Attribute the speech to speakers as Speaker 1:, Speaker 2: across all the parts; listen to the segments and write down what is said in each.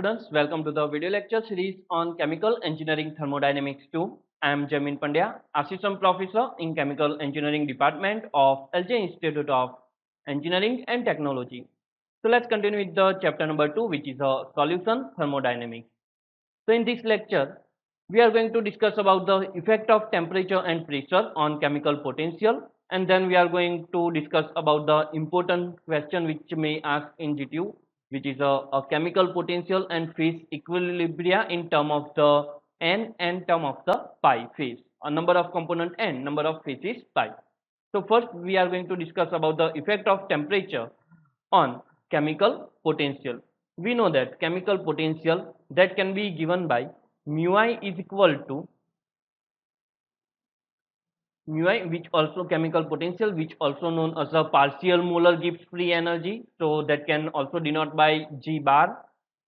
Speaker 1: students, welcome to the video lecture series on Chemical Engineering Thermodynamics 2. I am Jamin Pandya, Assistant Professor in Chemical Engineering Department of LJIET Institute of Engineering and Technology. So let's continue with the chapter number 2, which is a solution thermodynamics. So in this lecture, we are going to discuss about the effect of temperature and pressure on chemical potential, and then we are going to discuss about the important question which may ask in GTU, which is a chemical potential and phase equilibria in term of the n and term of the pi phase. A number of component n, number of phase is pi. So first we are going to discuss about the effect of temperature on chemical potential. We know that chemical potential that can be given by mu I is equal to mu I, which also chemical potential, which also known as a partial molar Gibbs free energy. So that can also denote by G bar,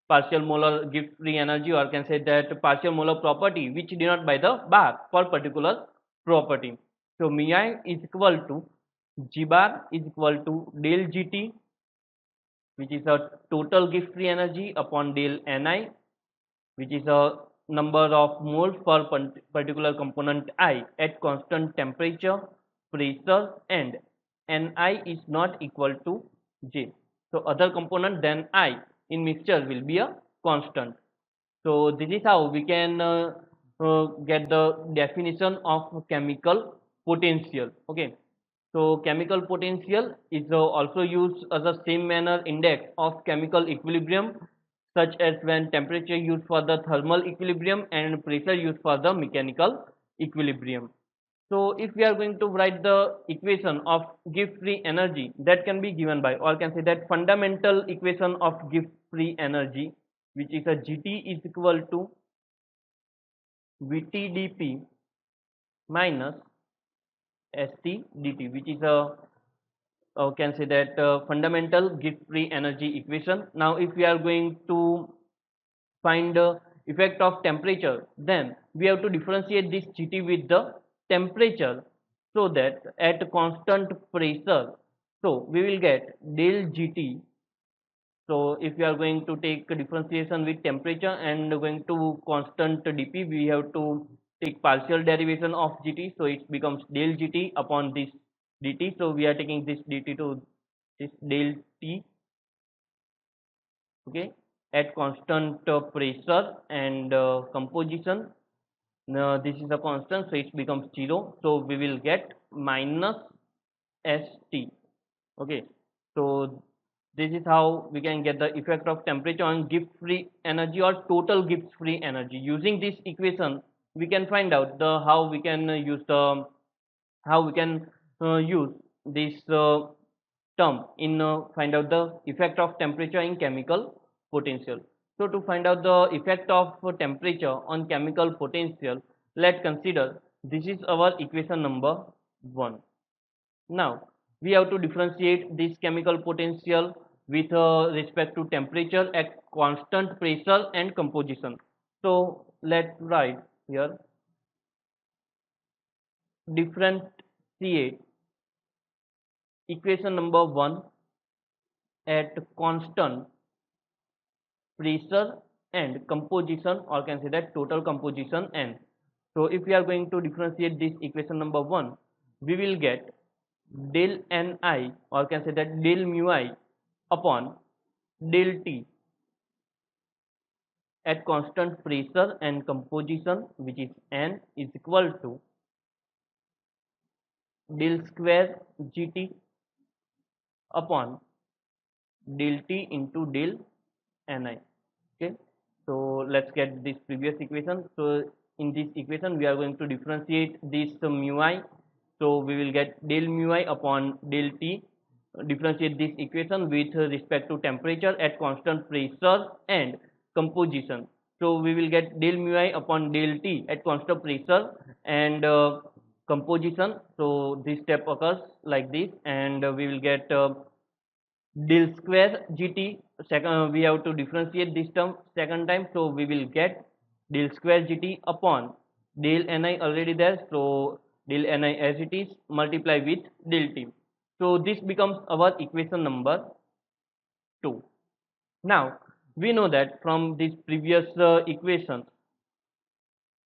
Speaker 1: partial molar Gibbs free energy, or can say that partial molar property, which denote by the bar for particular property. So mu I is equal to G bar is equal to del GT, which is a total Gibbs free energy, upon del Ni, which is a number of moles per particular component I at constant temperature, pressure, and Ni is not equal to J. So other component than I in mixture will be a constant. So this is how we can get the definition of chemical potential. Okay. So chemical potential is also used as a same manner index of chemical equilibrium, such as when temperature used for the thermal equilibrium and pressure used for the mechanical equilibrium. So if we are going to write the equation of Gibbs free energy, that can be given by, or can say that fundamental equation of Gibbs free energy, which is a GT is equal to VT dP minus ST dt, which is a can say that fundamental Gibbs free energy equation. Now if we are going to find the effect of temperature, then we have to differentiate this GT with the temperature, so that at constant pressure, so we will get del GT. So if we are going to take a differentiation with temperature and going to constant dP, we have to take partial derivation of GT, so it becomes del GT upon this dt. So we are taking this dt to this del T, okay, at constant pressure and composition. Now this is a constant, so it becomes 0. So we will get minus ST. Okay, so this is how we can get the effect of temperature on Gibbs free energy or total Gibbs free energy. Using this equation, we can find out the how we can use this term in find out the effect of temperature in chemical potential. So to find out the effect of temperature on chemical potential, let's consider this is our equation number 1. Now we have to differentiate this chemical potential with respect to temperature at constant pressure and composition. So let's write here, differentiate equation number 1 at constant pressure and composition, or can say that total composition n. So if we are going to differentiate this equation number 1, we will get del Ni, or can say that del mu I upon del T at constant pressure and composition, which is n, is equal to del square GT upon del T into del Ni. Okay, so let's get this previous equation. So in this equation we are going to differentiate this mu I, so we will get del mu I upon del T. Differentiate this equation with respect to temperature at constant pressure and composition, so we will get del mu I upon del T at constant pressure and composition. So this step occurs like this, and we will get del square GT. Second, we have to differentiate this term second time, so we will get del square GT upon del Ni already there, so del Ni as it is, multiply with del T. So this becomes our equation number 2. Now we know that from this previous equation,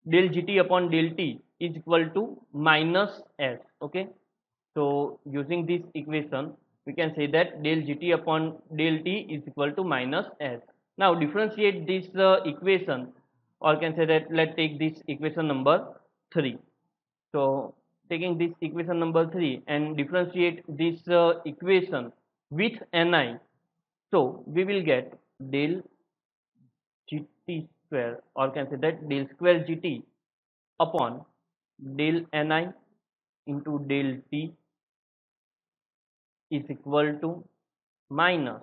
Speaker 1: del gt upon del t is equal to minus s. Okay, so using this equation we can say that del gt upon del t is equal to minus s. Now differentiate this equation, or can say that let's take this equation number 3. So taking this equation number 3 and differentiate this equation with ni, so we will get del gt square, or can say that del square gt upon del ni into del t is equal to minus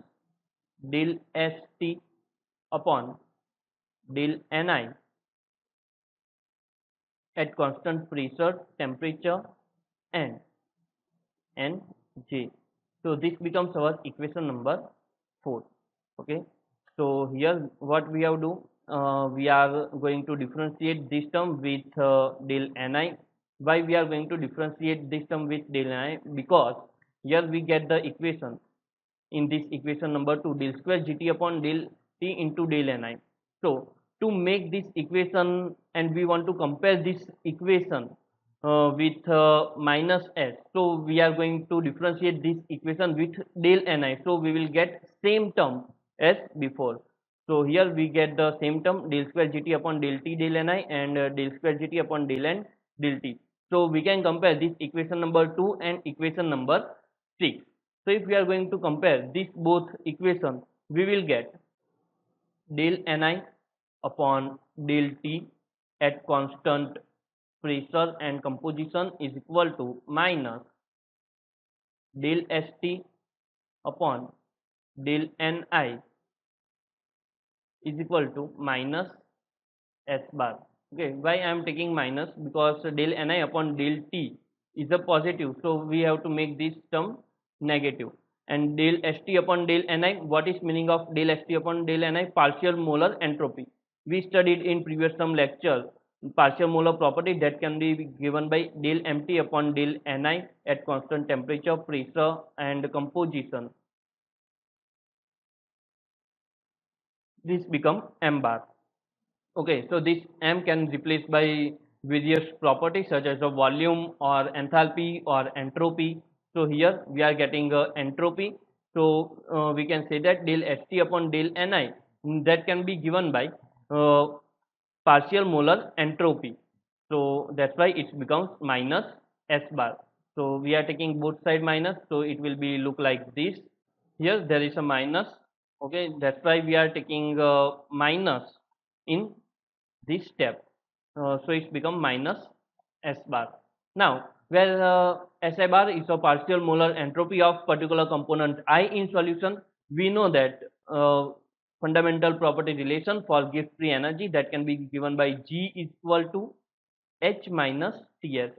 Speaker 1: del st upon del ni at constant pressure, temperature and Nj. So this becomes our equation number 4. Okay, so here what we have to do, we are going to differentiate this term with del ni. Why we are going to differentiate this term with del ni? Because here we get the equation in this equation number 2, del square gt upon del t into del ni. So to make this equation, and we want to compare this equation with minus s, so we are going to differentiate this equation with del ni, so we will get same term as before. So here we get the same term del square gt upon del t del ni and del square gt upon del n del t. So we can compare this equation number 2 and equation number 6. So if we are going to compare these both equations, we will get del ni upon del t at constant pressure and composition is equal to minus del st upon del ni is equal to minus s bar. Okay, why I am taking minus? Because del ni upon del t is a positive, so we have to make this term negative. And del st upon del ni, what is meaning of del st upon del ni? Partial molar entropy. We studied in previous some lecture partial molar property that can be given by del mt upon del ni at constant temperature, pressure and composition. This become m bar. Okay, so this m can replace by various properties such as the volume or enthalpy or entropy. So here we are getting entropy. So we can say that del st upon del ni, that can be given by uh, partial molar entropy. So that's why it becomes minus s bar. So we are taking both side minus, so it will be look like this. Here there is a minus. Okay, that's why we are taking minus in this step. So it's become minus s bar. Now where si bar is a partial molar entropy of particular component I in solution, we know that fundamental property relation for gift free energy that can be given by G is equal to H minus Ts.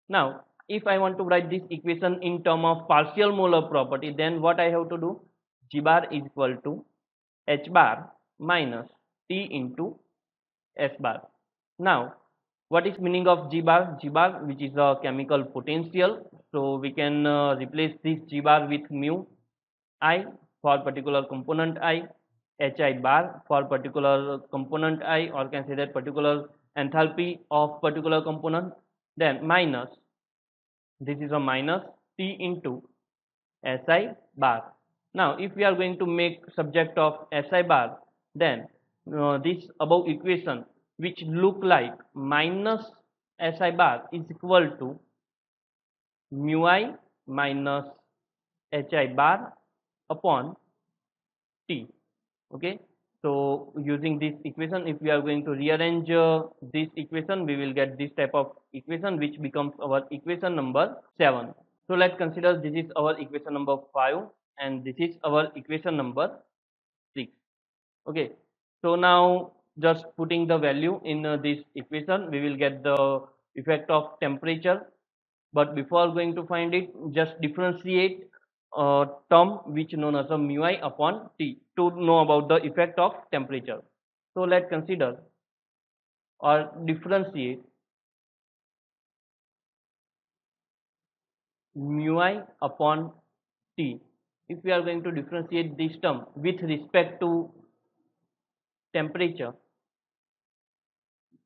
Speaker 1: Now if I want to write this equation in term of partial molar property, then what I have to do? G bar is equal to H bar minus T into S bar. Now what is meaning of G bar? G bar, which is a chemical potential, so we can replace this G bar with mu I for particular component I, Hi bar for particular component I, or can say that particular enthalpy of particular component, then minus, this is a minus T into Si bar. Now if we are going to make subject of Si bar, then this above equation which look like minus Si bar is equal to mu I minus Hi bar upon T. Okay, so using this equation, if we are going to rearrange this equation, we will get this type of equation which becomes our equation number 7. So let's consider this is our equation number 5 and this is our equation number 6. Okay, so now just putting the value in this equation, we will get the effect of temperature. But before going to find it, just differentiate term which known as a mu I upon T to know about the effect of temperature. So let's consider or differentiate mu I upon T. If we are going to differentiate this term with respect to temperature,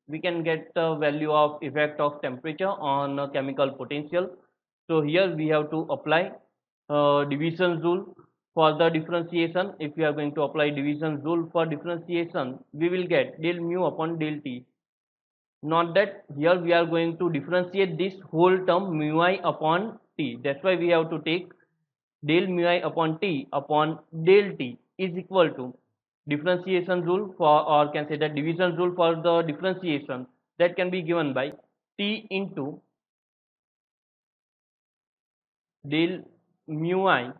Speaker 1: we can get the value of effect of temperature on chemical potential. So here we have to apply division rule for the differentiation. If we are going to apply division rule for differentiation, we will get del mu upon del T. Not that here we are going to differentiate this whole term mu I upon T. That's why we have to take del mu I upon T upon del T is equal to differentiation rule for, or can say that division rule for the differentiation, that can be given by T into del mu I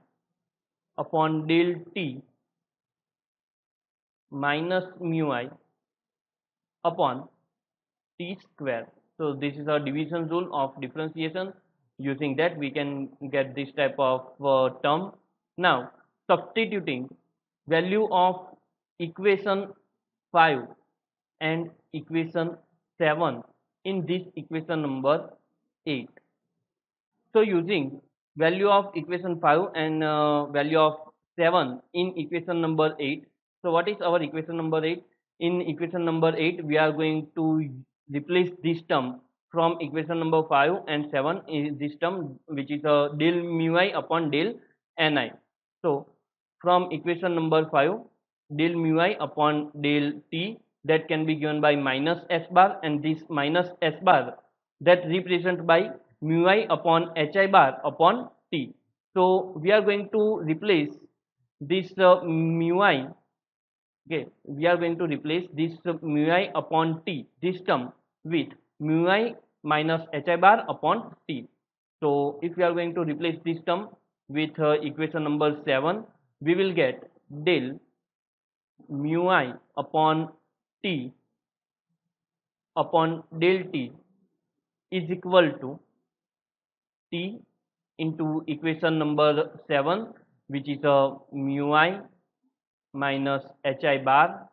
Speaker 1: upon del T minus mu I upon T square. So this is our division rule of differentiation. Using that we can get this type of term. Now substituting value of equation 5 and equation 7 in this equation number 8. So using value of equation 5 and value of 7 in equation number 8. So what is our equation number 8? In equation number 8 we are going to replace this term from equation number 5 and 7 is this term, which is del mu I upon del ni. So from equation number 5, del mu I upon del T, that can be given by minus S bar, and this minus S bar that represent by mu I upon Hi bar upon T. So we are going to replace this mu I. Okay, we are going to replace this mu I upon T, this term, with mu I minus Hi bar upon T. So if we are going to replace this term with equation number 7, we will get del mu I upon T upon del T is equal to T into equation number 7, which is mu I minus Hi bar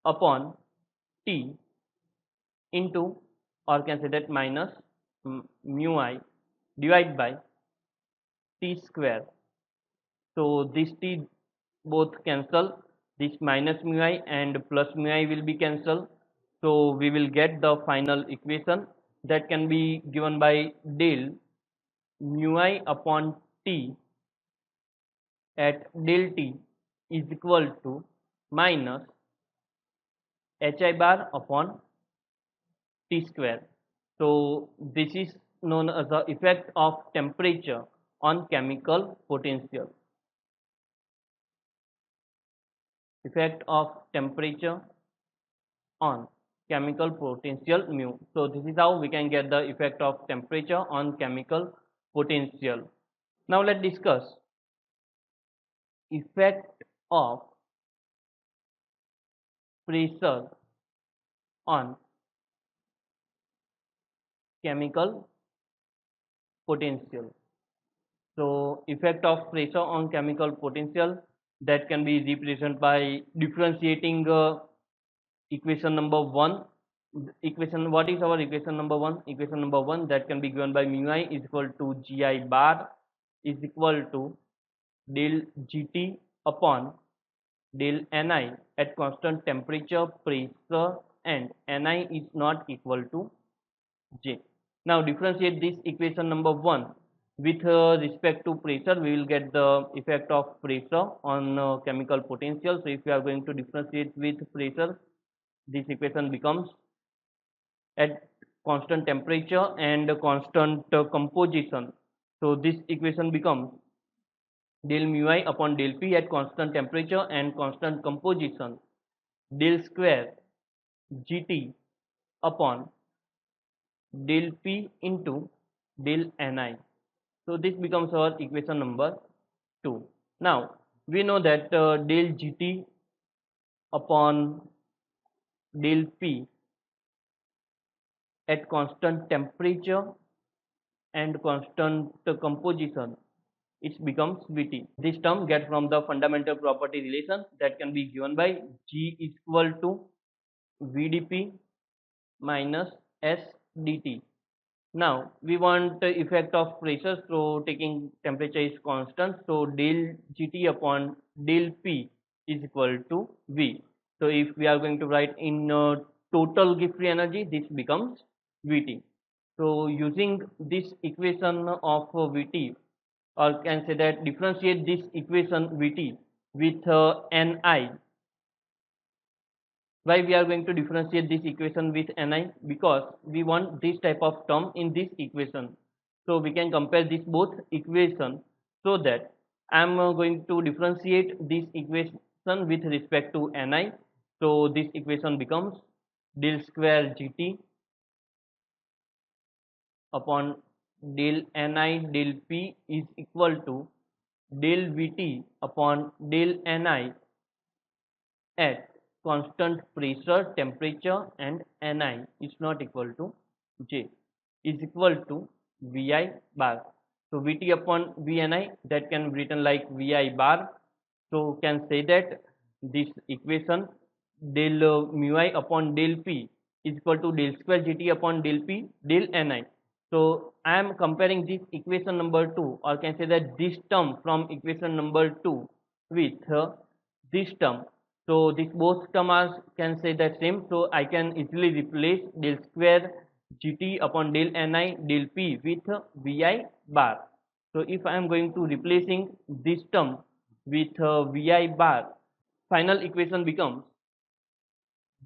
Speaker 1: upon T into, or can say that minus mu I divided by T square. So this T both cancel, this minus mu I and plus mu I will be cancelled. So we will get the final equation that can be given by del mu I upon T at del T is equal to minus Hi bar upon T square. So this is known as the effect of temperature on chemical potential. Effect of temperature on chemical potential mu. So this is how we can get the effect of temperature on chemical potential. Now let's discuss effect of pressure on chemical potential. So effect of pressure on chemical potential, that can be represented by differentiating equation number 1. Equation, what is our equation number 1? Equation number 1, that can be given by mu I is equal to Gi bar is equal to del Gt upon del Ni at constant temperature, pressure, and Ni is not equal to J. Now differentiate this equation number 1 with respect to pressure. We will get the effect of pressure on chemical potential. So if we are going to differentiate with pressure, this equation becomes at constant temperature and constant composition. So this equation becomes del mu I upon del P at constant temperature and constant composition, del square Gt upon del P into del Ni. So this becomes our equation number 2. Now we know that del Gt upon del P at constant temperature and constant composition, it becomes Vt. This term get from the fundamental property relation, that can be given by G is equal to Vdp minus S dt. Now we want the effect of pressure, so taking temperature is constant, so del Gt upon del P is equal to V. So if we are going to write in total gift free energy, this becomes Vt. So using this equation of Vt, or can say that differentiate this equation Vt with Ni. Why we are going to differentiate this equation with Ni? Because we want this type of term in this equation. So we can compare this both equation, so that I am going to differentiate this equation with respect to Ni. So this equation becomes del square Gt upon del Ni del P is equal to del Vt upon del Ni at constant pressure, temperature, and Ni is not equal to J, is equal to Vi bar. So Vt upon Vni, that can be written like Vi bar. So can say that this equation del mu I upon del P is equal to del square Gt upon del P del Ni. So I am comparing this equation number 2, or can say that this term from equation number 2 with this term. So these both term are, can say that same. So I can easily replace del square Gt upon del Ni del P with Vi bar. So if I am going to replacing this term with Vi bar, final equation becomes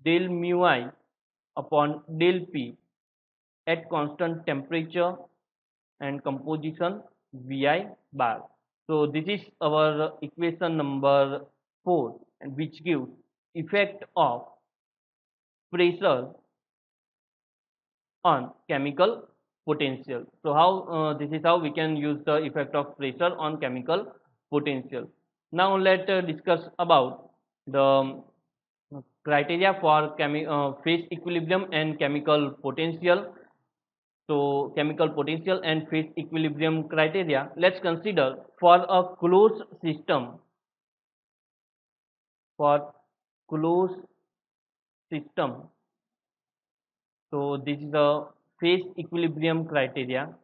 Speaker 1: del mu I upon del P at constant temperature and composition Vi bar. So this is our equation number 4, and which gives effect of pressure on chemical potential. So how this is how we can use the effect of pressure on chemical potential. Now let's discuss about the criteria for phase equilibrium and chemical potential. So chemical potential and phase equilibrium criteria. Let's consider for a closed system. For closed system, so this is the phase equilibrium criteria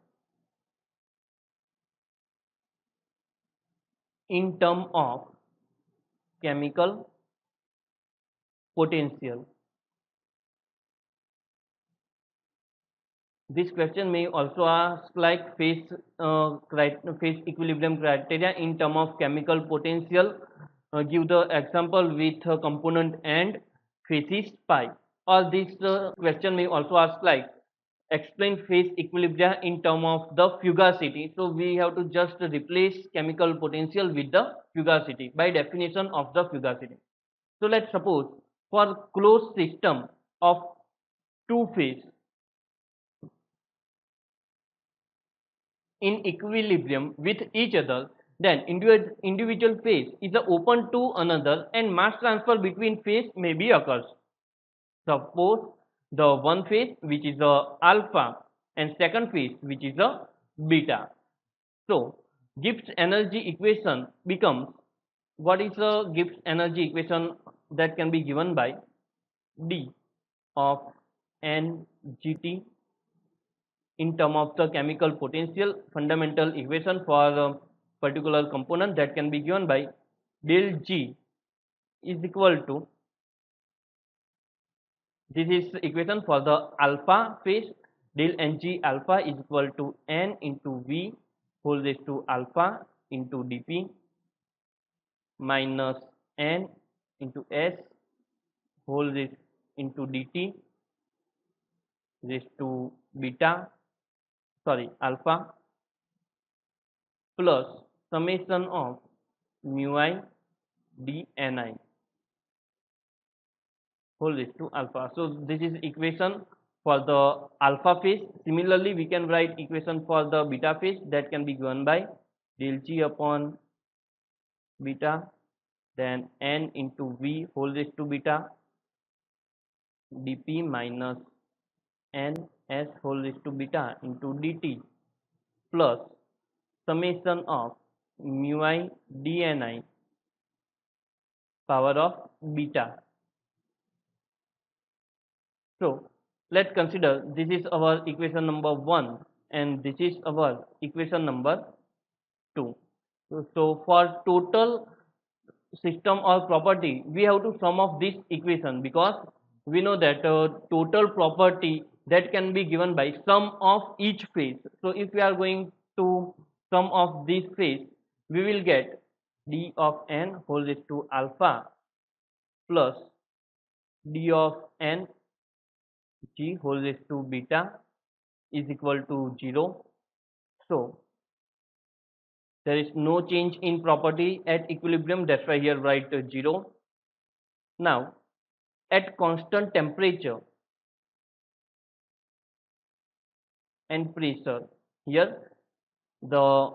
Speaker 1: in term of chemical potential. This question may also ask like phase equilibrium criteria in term of chemical potential. Give the example with component and phases pi. Or this question may also ask like explain phase equilibria in term of the fugacity. So we have to just replace chemical potential with the fugacity by definition of the fugacity. So let's suppose for closed system of two phase in equilibrium with each other, then individual phase is open to another and mass transfer between phase may be occurs. Suppose the one phase which is a alpha and second phase which is a beta. So Gibbs energy equation becomes, what is the Gibbs energy equation? That can be given by D of NGT in term of the chemical potential, fundamental equation for a particular component, that can be given by del G is equal to, this is equation for the alpha phase, del Ng alpha is equal to N into V whole raised to alpha into dP minus N into S whole raised into dt raised to beta, sorry, alpha, plus summation of mu I dni whole raised to alpha. So this is equation for the alpha phase. Similarly, we can write equation for the beta phase, that can be given by del G upon beta, then N into V whole raised to beta dP minus N S whole raised to beta into dt plus summation of mu I dni power of beta. So let's consider this is our equation number 1 and this is our equation number 2. So for total system or property, we have to sum of this equation, because we know that total property that can be given by sum of each phase. So if we are going to sum of this phase, we will get d of n whole raised to alpha plus d of n g whole raised to beta is equal to 0. So there is no change in property at equilibrium, that's why here write 0. Now at constant temperature and pressure, here the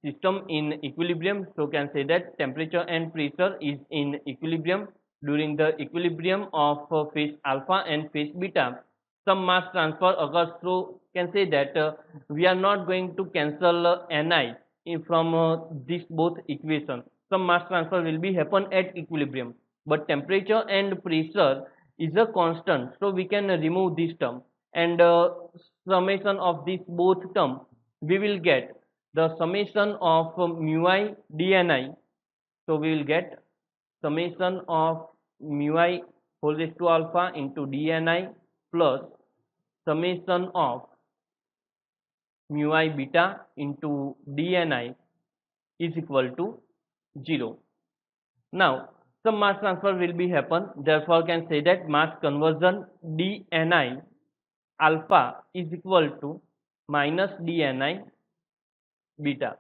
Speaker 1: system in equilibrium, so can say that temperature and pressure is in equilibrium. During the equilibrium of phase alpha and phase beta, some mass transfer occurs, so can say that we are not going to cancel Ni from this both equations. Some mass transfer will be happen at equilibrium, but temperature and pressure is a constant, so we can remove this term, and summation of this both term we will get the summation of mu I dni. So we will get summation of mu I whole raised to alpha into dni plus summation of mu I beta into dni is equal to 0. Now some mass transfer will be happen, therefore can say that mass conversion dni alpha is equal to minus dni beta,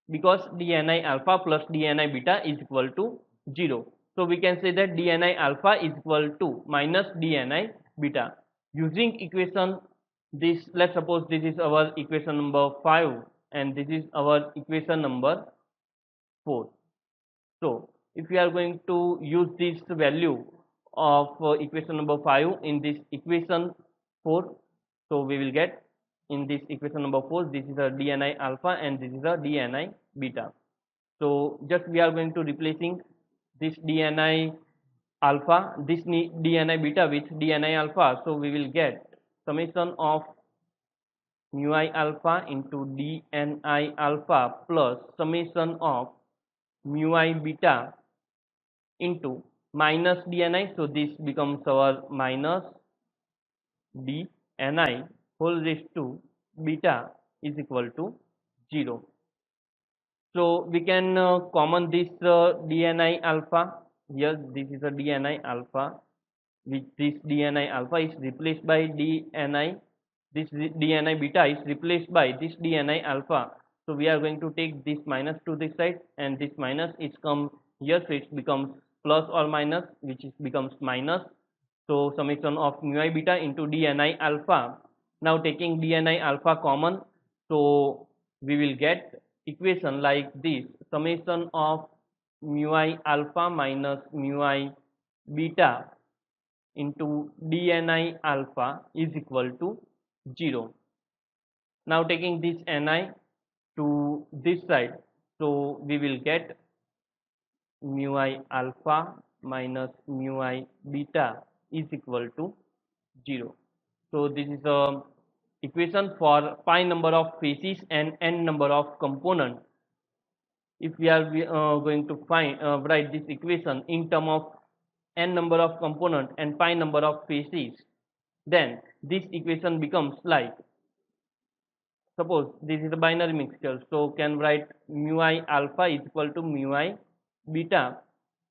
Speaker 1: because dni alpha plus dni beta is equal to 0. So we can say that dni alpha is equal to minus dni beta. Using equation this, let's suppose this is our equation number 5 and this is our equation number 4. So if we are going to use this value of equation number 5 in this equation 4, so we will get in this equation number 4, this is a dni alpha and this is a dni beta. So just we are going to replacing this dni alpha, this dni beta with dni alpha, so we will get summation of mu I alpha into dni alpha plus summation of mu I beta into minus dni, so this becomes our minus dni whole raised to beta is equal to 0. So we can common this dni alpha, here this is a dni alpha, which this dni alpha is replaced by dni, this dni beta is replaced by this dni alpha. So we are going to take this minus to this side and this minus is come here, so it becomes plus or minus, which is becomes minus. So summation of mu I beta into dni alpha. Now taking dni alpha common, so we will get equation like this, summation of mu I alpha minus mu I beta into dni alpha is equal to 0. Now taking this ni to this side, so we will get mu I alpha minus mu I beta is equal to 0. So this is a equation for pi number of phases and n number of components. If we are going to find write this equation in term of n number of components and pi number of phases, then this equation becomes like, suppose this is a binary mixture, so can write mu I alpha is equal to mu I beta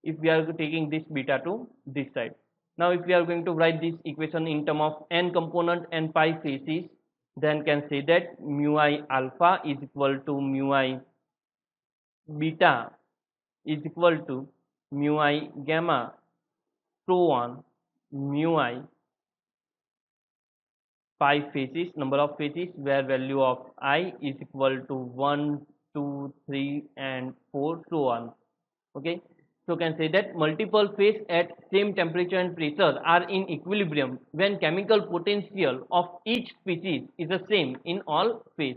Speaker 1: if we are taking this beta to this side. Now if we are going to write this equation in term of n component and pi phases, then can say that mu I alpha is equal to mu I beta is equal to mu I gamma, so on mu I pi phases, number of phases where value of I is equal to 1, 2, 3 and 4, so on. Okay, so can say that multiple phase at same temperature and pressure are in equilibrium when chemical potential of each species is the same in all phase.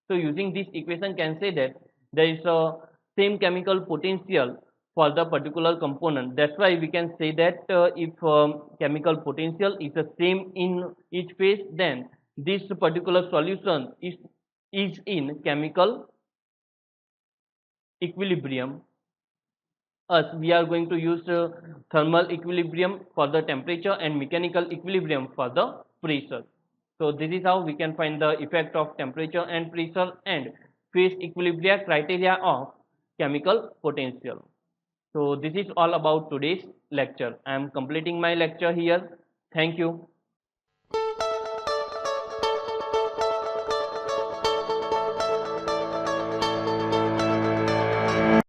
Speaker 1: So using this equation can say that there is a same chemical potential for the particular component. That's why we can say that if chemical potential is the same in each phase, then this particular solution is in chemical equilibrium. us, we are going to use thermal equilibrium for the temperature and mechanical equilibrium for the pressure. So this is how we can find the effect of temperature and pressure and phase equilibria criteria of chemical potential. So this is all about today's lecture. I am completing my lecture here. Thank you.